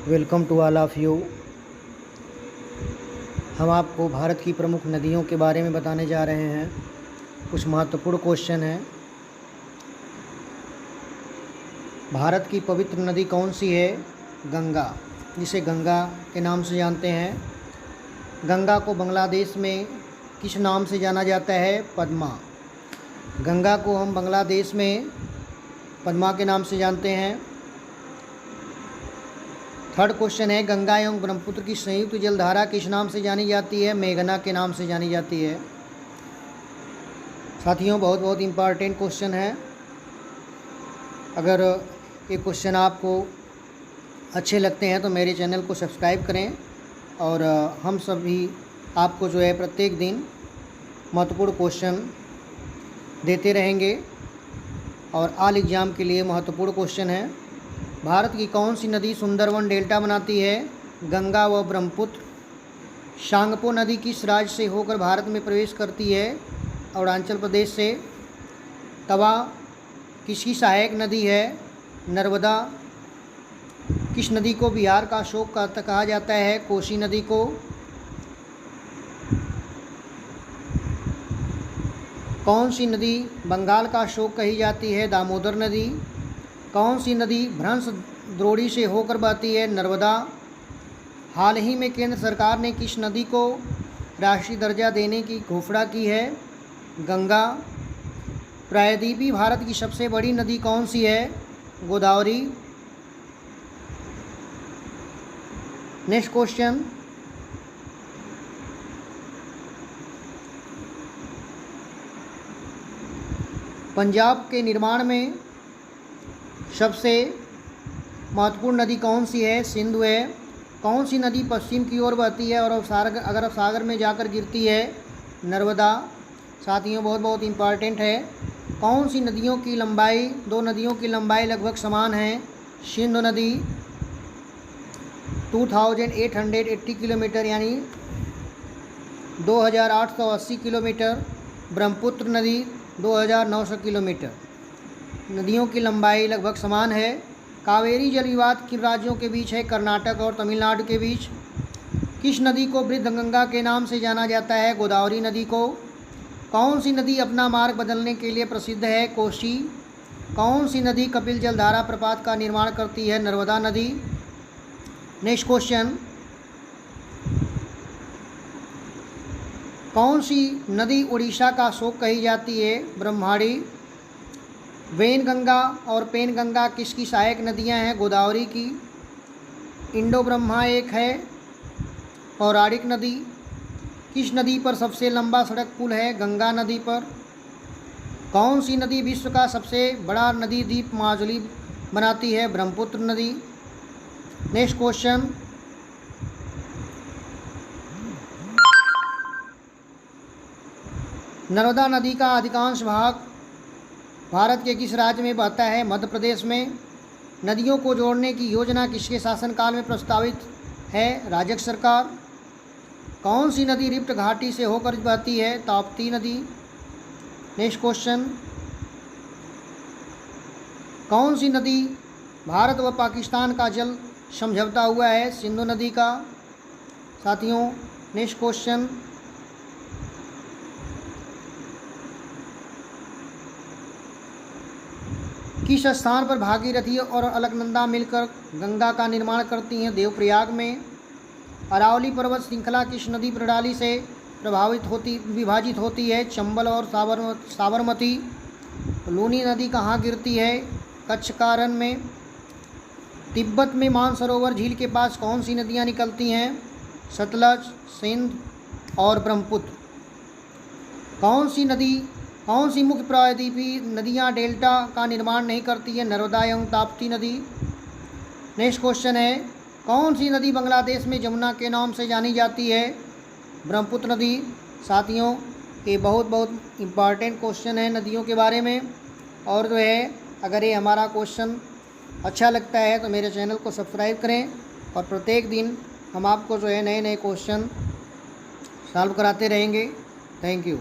Welcome to all of you. हम आपको भारत की प्रमुख नदियों के बारे में बताने जा रहे हैं। कुछ महत्वपूर्ण क्वेश्चन हैं। भारत की पवित्र नदी कौन सी है? गंगा, जिसे गंगा के नाम से जानते हैं। गंगा को बांग्लादेश में किस नाम से जाना जाता है? पद्मा। गंगा को हम बांग्लादेश में पद्मा के नाम से जानते हैं। थर्ड क्वेश्चन है, गंगा एवं ब्रह्मपुत्र की संयुक्त जलधारा किस नाम से जानी जाती है? मेघना के नाम से जानी जाती है। साथियों, बहुत बहुत इम्पॉर्टेंट क्वेश्चन है। अगर ये क्वेश्चन आपको अच्छे लगते हैं तो मेरे चैनल को सब्सक्राइब करें और हम सभी आपको जो है प्रत्येक दिन महत्वपूर्ण क्वेश्चन देते रहेंगे और ऑल एग्ज़ाम के लिए महत्वपूर्ण क्वेश्चन है। भारत की कौन सी नदी सुंदरवन डेल्टा बनाती है? गंगा व ब्रह्मपुत्र। शांगपो नदी किस राज्य से होकर भारत में प्रवेश करती है? अरुणाचल प्रदेश से। तवा किसकी सहायक नदी है? नर्मदा। किस नदी को बिहार का अशोक कहा जाता है? कोसी नदी को। कौन सी नदी बंगाल का अशोक कही जाती है? दामोदर नदी। कौन सी नदी भ्रंश द्रोणी से होकर बहती है? नर्मदा। हाल ही में केंद्र सरकार ने किस नदी को राष्ट्रीय दर्जा देने की घोषणा की है? गंगा। प्रायद्वीपीय भारत की सबसे बड़ी नदी कौन सी है? गोदावरी। नेक्स्ट क्वेश्चन, पंजाब के निर्माण में सबसे महत्वपूर्ण नदी कौन सी है? सिंधु है। कौन सी नदी पश्चिम की ओर बहती है और अरब सागर में जाकर गिरती है? नर्मदा। साथियों, बहुत बहुत इम्पॉर्टेंट है। कौन सी नदियों की लंबाई, दो नदियों की लंबाई लगभग समान है? सिंधु नदी 2880 किलोमीटर यानी 2880 किलोमीटर। ब्रह्मपुत्र नदी 2900 किलोमीटर। नदियों की लंबाई लगभग समान है। कावेरी जल विवाद किन राज्यों के बीच है? कर्नाटक और तमिलनाडु के बीच। किस नदी को वृद्धगंगा के नाम से जाना जाता है? गोदावरी नदी को। कौन सी नदी अपना मार्ग बदलने के लिए प्रसिद्ध है? कोसी। कौन सी नदी कपिल जलधारा प्रपात का निर्माण करती है? नर्मदा नदी। नेक्स्ट क्वेश्चन, कौन सी नदी उड़ीसा का अशोक कही जाती है? ब्रह्मणी। वेनगंगा और पेनगंगा किसकी सहायक नदियां हैं? गोदावरी की। इंडो ब्रह्मा एक है पौराणिक नदी। किस नदी पर सबसे लंबा सड़क पुल है? गंगा नदी पर। कौन सी नदी विश्व का सबसे बड़ा नदी द्वीप माजुली बनाती है? ब्रह्मपुत्र नदी। नेक्स्ट क्वेश्चन, नर्मदा नदी का अधिकांश भाग भारत के किस राज्य में बहता है? मध्य प्रदेश में। नदियों को जोड़ने की योजना किसके शासनकाल में प्रस्तावित है? राजग सरकार। कौन सी नदी रिफ्ट घाटी से होकर बहती है? ताप्ती नदी। नेक्स्ट क्वेश्चन, कौन सी नदी भारत व पाकिस्तान का जल समझौता हुआ है? सिंधु नदी का। साथियों, नेक्स्ट क्वेश्चन, किस स्थान पर भागीरथी और अलकनंदा मिलकर गंगा का निर्माण करती हैं? देवप्रयाग में। अरावली पर्वत श्रृंखला किस नदी प्रणाली से विभाजित होती है? चंबल और साबरमती। लूनी नदी कहाँ गिरती है? कच्छ का रण में। तिब्बत में मानसरोवर झील के पास कौन सी नदियाँ निकलती हैं? सतलज, सिंध और ब्रह्मपुत्र। कौन सी मुख्य प्रायद्वीपीय नदियाँ डेल्टा का निर्माण नहीं करती है? नर्मदा एवं ताप्ती नदी। नेक्स्ट क्वेश्चन है, कौन सी नदी बांग्लादेश में जमुना के नाम से जानी जाती है? ब्रह्मपुत्र नदी। साथियों, ये बहुत बहुत इम्पॉर्टेंट क्वेश्चन है नदियों के बारे में। और जो है, अगर ये हमारा क्वेश्चन अच्छा लगता है तो मेरे चैनल को सब्सक्राइब करें और प्रत्येक दिन हम आपको जो है नए नए क्वेश्चन सॉल्व कराते रहेंगे। Thank you.